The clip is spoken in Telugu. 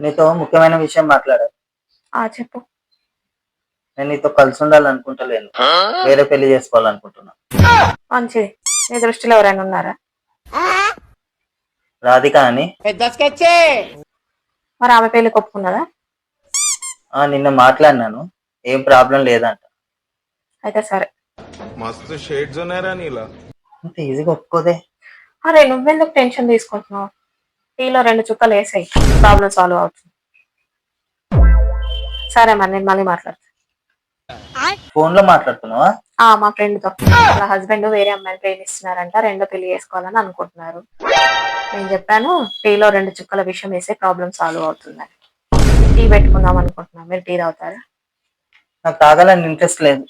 నీతో ముఖ్యమైన విషయం మాట్లాడాలి. చెప్పు. నేను నీతో కలిసి ఉండాలనుకుంటలేను. వేరే పెళ్లి చేసుకోవాలనుకుంటున్నా. మంచిది. నీ దృష్టిలో ఎవరైనా ఉన్నారా? రాధిక అని. మరి ఆమె పెళ్లి ఒప్పుకున్నదా? నిన్న మాట్లాడినాను. ఏం ప్రాబ్లం లేదంట. అయితే సరే. మస్తు షేడ్స్ ఉన్నారా నీలా? అంత ఈజీగా ఒప్పుకోదే. అరే నువ్వెందుకు టెన్షన్ తీసుకుంటున్నావు? టీలో 2 చుక్కలు వేసాయి, ప్రాబ్లం సాల్వ్ అవుతుంది. సరే మరి నేను మళ్ళీ మాట్లాడతాను. ఫోన్ లో మాట్లాడుతున్నావా? మా ఫ్రెండ్ తో. వాళ్ళ హస్బెండ్ వేరే అమ్మాయిని ప్రేమిస్తున్నారంట, రెండో పెళ్లి చేసుకోవాలని అనుకుంటున్నారు. నేను చెప్పాను టీలో 2 చుక్కల విషయం వేసే ప్రాబ్లం సాల్వ్ అవుతుందని. టీ పెట్టుకుందాం అనుకుంటున్నా, మీరు టీ తాగుతారా? నాకు తాగాలని ఇంట్రెస్ట్ లేదు.